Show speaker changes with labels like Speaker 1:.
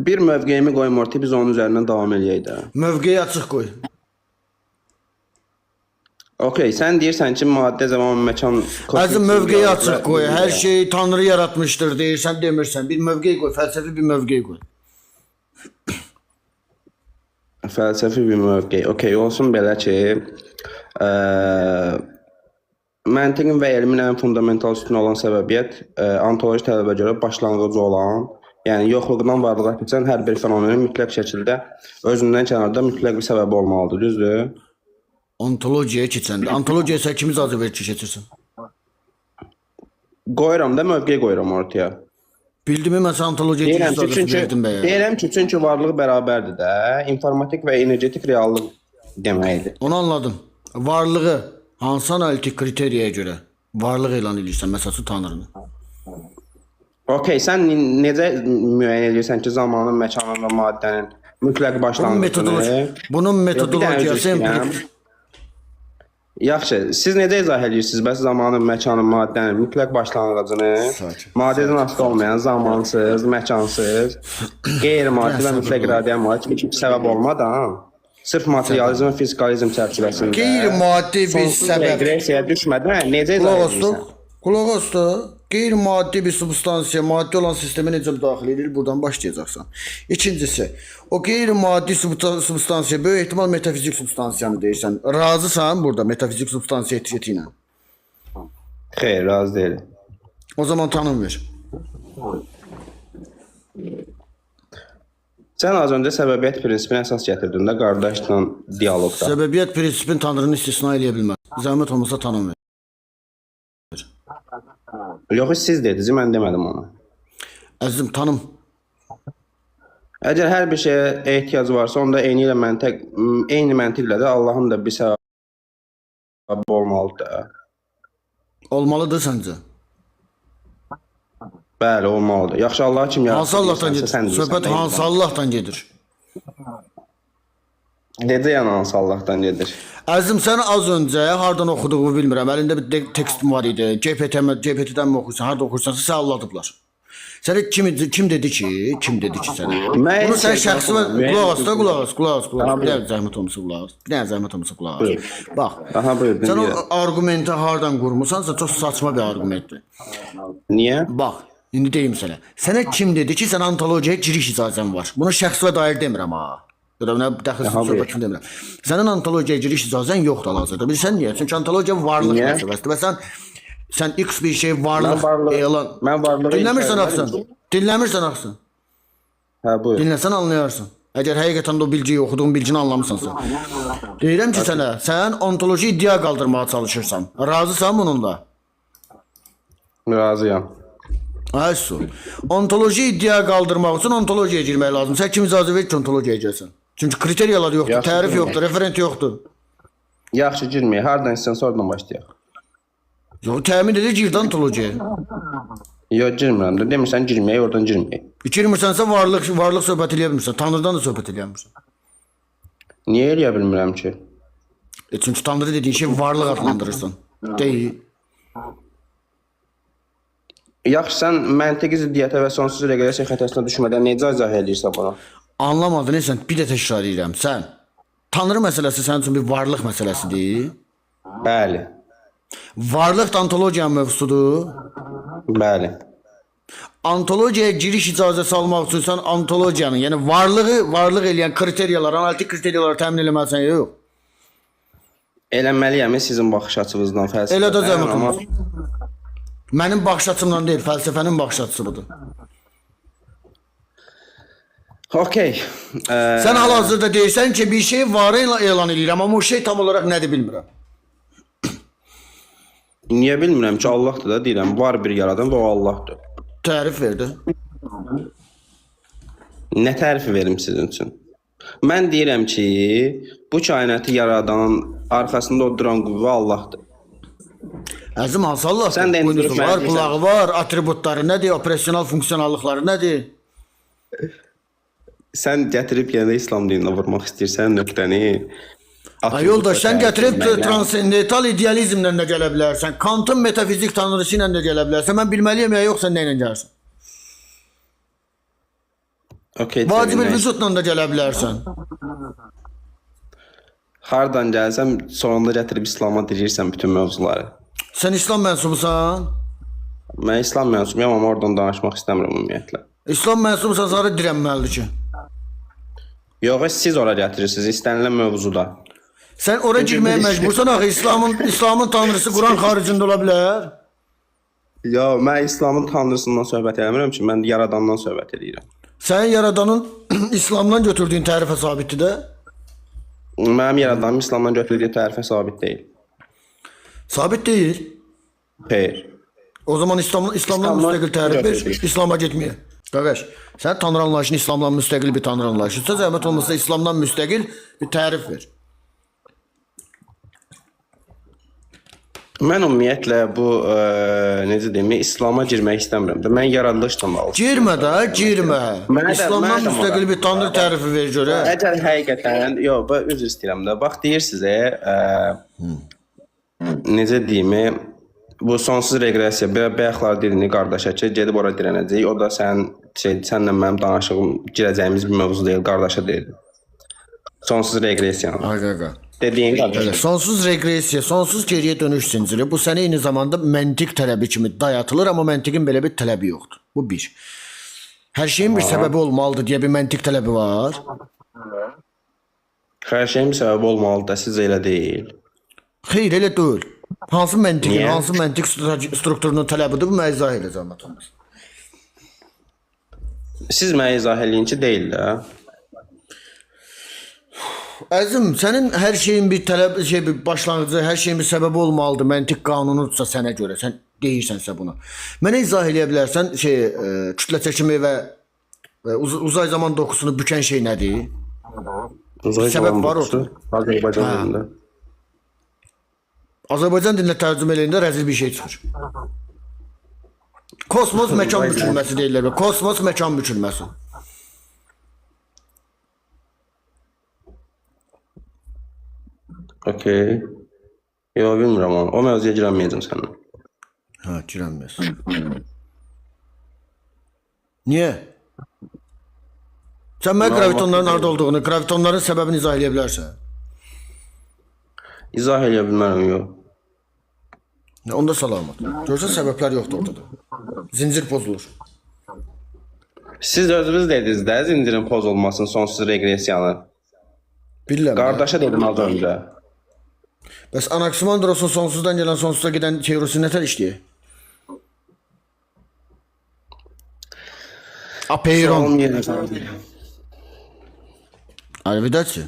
Speaker 1: Bir mövqeyimi qoyum ortaya, biz onun üzərindən davam eləyək də.
Speaker 2: Mövqeyi açıq qoy.
Speaker 1: Okey, sən deyirsən ki, maddə, zaman, məkan...
Speaker 2: Əzim mövqeyi açıq qoy. Hər şey Tanrı yaratmışdır deyirsən, demirsən. Bir mövqey qoy, fəlsəfi bir mövqey qoy.
Speaker 1: Fəlsəfi bir mövqey. Okey, olsun belə ki, məntiqin və elmin ən fundamental üstün olan səbəbiyyət ontoloji tələbə görə başlanğıcı olan, yəni yoxluqdan varlığa keçən hər bir fenomenin mütləq şəkildə özündən kənarda mütləq bir səbəbi olmalıdır, düzdür?
Speaker 2: Ontologiyaya keçəndə. Ontologiyaya sən kimi icazə verir ki, keçirsən?
Speaker 1: Qoyuram da, mövqey qoyuram ortaya.
Speaker 2: Bildimi mən sən ontologiyaya icazə verdim bəyə.
Speaker 1: Deyirəm ki, çünki varlıq bərabərdir də, informatik və energetik reallıq deməkdir.
Speaker 2: Onu anladım. Varlığı hansı analitik kriteriyə görə varlıq elan edirsən, məsələn, Tanrını?
Speaker 1: Okey, sən necə müəyyən edirsən ki, zamanın, məkanın və maddənin mütləq başlanğıcını?
Speaker 2: Bunun metodologiyası empirik.
Speaker 1: Yaxşı, siz necə izah edirsiniz bəs zamanın, məkanın, maddənin mütləq başlanğıcını, maddədən asılı olmayan zamansız, məkansız, qeyri-maddi və mütləq iradiyyən maddi iki səbəb olmadan, sırf materializm və fizikalizm çərçivəsində
Speaker 2: Qeyri-maddi bir səbəb.
Speaker 1: Reqressiyaya düşmədən necə izah edirsən?
Speaker 2: Qulaq as da. Qeyri-maddi bir substansiya, maddi olan sistemə necə daxil edir, buradan başlayacaqsan. İkincisi, o qeyri-maddi substansiya böyük ehtimal metafizik substansiyanı deyirsən. Razısan burada metafizik substansiya etiketi ilə?
Speaker 1: Xeyr, razı deyil.
Speaker 2: O zaman tanım ver.
Speaker 1: Sən az öncə səbəbiyyət prinsipini əsas gətirdin də qardaşla dialoqda.
Speaker 2: Səbəbiyyət prinsipini Tanrını istisna edə bilməz. Zəhmət olmasa tanım ver.
Speaker 1: Yox, siz dediniz, mən demədim onu.
Speaker 2: Əzizim, tanım.
Speaker 1: Əgər hər bir şeyə ehtiyac varsa, onda eyni məntiqlə də Allahın da bir səbəbi olmalıdır da.
Speaker 2: Olmalıdır səncə?
Speaker 1: Bəli, olmalıdır. Yaxşı, Allah kim yaratdı?
Speaker 2: Hansı Allahdan gedir? Söhbət hansı Allahdan gedir?
Speaker 1: Necə yəni hansı Allahdan gedir?
Speaker 2: Əzizim, sən az öncə hardan oxuduğumu bilmirəm. Əlində bir tekstin var idi. GPT-dən mi oxuyursan, harda oxuyursan, sən alladıblar. Sənə kim dedi ki sənə? Bunu sən şəxsi və qulaq as. Bir dənə zəhmət olmasa qulaq as. Bax.
Speaker 1: Aha, buyur.
Speaker 2: Sən o arqumenti hardan qurmusansa, çox saçma bir arqumentdir.
Speaker 1: Niyə?
Speaker 2: Bax, indi deyim sənə. Sənə kim dedi ki, sən ontologiyaya giriş icazən var? Bunu şəxsi və dair demirəm ha. Nə dəxilsiz söhbət kimi demirəm. Sənin ontologiyaya giriş icazən yoxdur hal-hazırda. Bilirsən niyə? Çünki ontologiya varlıq məsələsidir və sən X bir şey varlıq elan.
Speaker 1: Mən varlığı
Speaker 2: Dinləmirsən axsın.
Speaker 1: Hə, buyur.
Speaker 2: Dinləsən anlayarsan. Əgər həqiqətən də o bilgiyi oxuduğun bilgini anlamısansa. Deyirəm ki sənə, sən ontoloji iddia qaldırmağa çalışırsan. Razısan bununla?
Speaker 1: Razıyam.
Speaker 2: Aysu. Ontoloji iddia qaldırmaq üçün ontologiyaya girmək lazım. Sən kim icazə verir ki ontologiyaya gəlsən? Çünki kriteriyalar yoxdur, tərif yoxdur, referent yoxdur.
Speaker 1: Yaxşı, girməyək. Hardan istəyən sonradan başlayaq.
Speaker 2: Yox, təmin edir girdi ontologiyaya.
Speaker 1: Yox, girmirəm də. Demirsən girməyək, oradan girməyək.
Speaker 2: Girmirsənsə varlıq söhbət eləyə bilmirsən. Tanrıdan da söhbət eləyə bilmirsən.
Speaker 1: Niyə eləyə bilmirəm ki?
Speaker 2: Çünki Tanrı dediyin şey varlıq adlandırırsan. Deyil.
Speaker 1: Yaxşı, sən məntiqi ziddiyyətə və sonsuz reqressiya xətəsinə düşmədən necə izah edirsən bunu?
Speaker 2: Anlamadın, sən bir də təkrar edirəm. Sən Tanrı məsələsi sənin üçün bir varlıq məsələsidir.
Speaker 1: Bəli.
Speaker 2: Varlıq da ontologiyanın mövzusudur.
Speaker 1: Bəli.
Speaker 2: Ontologiyaya giriş icazəsi almaq üçün sən ontologiyanın, yəni varlıq eləyən kriteriyalar, analitik kriteriyaları təmin eləməlisən, yox.
Speaker 1: Eləməliyəm sizin baxış açınızdan fəlsəfə.
Speaker 2: Elə də zəhmət olmaz. Mənim baxış açımdan deyil, fəlsəfənin baxış açısı budur.
Speaker 1: Okey.
Speaker 2: Sən hal-hazırda deyirsən ki, bir şey var elan edirəm, amma o şey tam olaraq nədir bilmirəm.
Speaker 1: Niyə bilmirəm ki, Allahdır da deyirəm, var bir yaradan və o Allahdır.
Speaker 2: Tərif verdi.
Speaker 1: Nə tərifi verim sizin üçün? Mən deyirəm ki, bu kainatı yaradan, arxasında oturan qüvvə Allahdır.
Speaker 2: Əzim, hansı Allahdır?
Speaker 1: Sən də
Speaker 2: Boynuzu var, qulağı var, atributları nədir, operasional funksiyonallıqları nədir?
Speaker 1: Sən gətirib yenə İslam dininə vurmaq istəyirsən nöqtəni.
Speaker 2: Ay yoldaş, sən gətirib transendental idealizmlə də gələ bilərsən. Kantın metafizik tanrısı ilə də gələ bilərsən. Mən bilməliyəm ya yox, sən nə ilə gəlirsən?
Speaker 1: Okey.
Speaker 2: Vacib
Speaker 1: neyse.
Speaker 2: vücudla da gələ bilərsən.
Speaker 1: Hardan gəlsəm, sonunda gətirib İslam'a dirirsən bütün mövzuları.
Speaker 2: Sən İslam mənsubusan?
Speaker 1: Mən İslam mensubuyam, amma oradan danışmaq istəmirəm ümumiyyətlə.
Speaker 2: İslam mənsubusan, sonra dirənməlidir ki.
Speaker 1: Yox, siz ora gətirirsiniz, istənilən mövzuda.
Speaker 2: Sən ora girməyə məcbursan axı, İslamın tanrısı Quran xaricində ola bilər.
Speaker 1: Yox, mən İslamın tanrısından söhbət eləmirəm ki, mən yaradandan söhbət edirəm.
Speaker 2: Sənin yaradanın İslamdan götürdüyün tərifə sabitdir də.
Speaker 1: Mənim yaradanım İslamdan götürdüyü tərifə sabit deyil.
Speaker 2: Sabit deyil.
Speaker 1: Xeyr.
Speaker 2: O zaman İslamdan müstəqil tərif ver, İslam'a getməyə. Qardaş, sən tanrı anlayışını İslamdan müstəqil bir tanrı anlayışısa, zəhmət olmasa İslamdan müstəqil bir tərif ver.
Speaker 1: Mən ümumiyyətlə bu necə deyim, İslam'a girmək istəmirəm. Mən yaradılışdan bağlı.
Speaker 2: Girmə də, girmə. İslamdan
Speaker 1: mənə də
Speaker 2: müstəqil bir tanrı tərifi ver görə.
Speaker 1: Əgər həqiqətən, yox, üzr istəyirəm də. Bax deyirsiniz, necə deyim, bu sonsuz reqressiya, bayaqlar dilini qardaşa ki, gedib ora dirənəcək. O da sənlə mənim danışığım, girəcəyimiz bir mövzu deyil, qardaşa deyil. Sonsuz reqressiyanın.
Speaker 2: Aqa.
Speaker 1: Dediyin qardaş.
Speaker 2: Sonsuz reqressiya, sonsuz geriyə dönüş zinciri. Bu sənə eyni zamanda məntiq tələbi kimi dayatılır, amma məntiqin belə bir tələbi yoxdur. Bu bir. Hər şeyin bir səbəbi olmalıdır deyə bir məntiq tələbi var.
Speaker 1: Hər şeyin bir səbəbi olmalıdır, sizcə elə deyil.
Speaker 2: Xeyr, elə deyil. Hansı məntiqin, hansı məntiq strukturunun tələbidir, bu mənə izah edəcəm.
Speaker 1: Siz mənə izah eləyin ki, deyil də.
Speaker 2: Əzim, sənin hər şeyin bir tələb, bir başlanğıcı, hər şeyin bir səbəbi olmalıdır. Məntiq qanunudursa sənə görə, sən deyirsənsə bunu. Mənə izah eləyə bilərsən, kütlə çəkimi və uzay zaman dokusunu bükən şey nədir?
Speaker 1: Uzay
Speaker 2: səbəb var orada.
Speaker 1: Azərbaycan dilində.
Speaker 2: Azərbaycan dilində tərcümə eləyəndə rəzil bir şey çıxır. Kosmos məkan bükülməsi deyirlər. Kosmos məkan bükülməsi.
Speaker 1: Okey. Yox, bilmirəm onu. O mövzuya girənməyəcəm səndən.
Speaker 2: Hə, girənməz. Niyə? Sən mənə gravitonların harada olduğunu, gravitonların səbəbini izah eləyə bilərsən.
Speaker 1: İzah eləyə bilmərəm, yox.
Speaker 2: Onda salamat. Görsən səbəblər yoxdur ortada. Zincir pozulur.
Speaker 1: Siz özünüz dediniz də zincirin pozulmasının sonsuz reqressiyanı.
Speaker 2: Bilirəm.
Speaker 1: Qardaşa dedim az öncə.
Speaker 2: Bəs Anaximandros'un sonsuzdan gələn sonsuza gedən teorisi nətər işləyir? Apeiron. Arrivederci.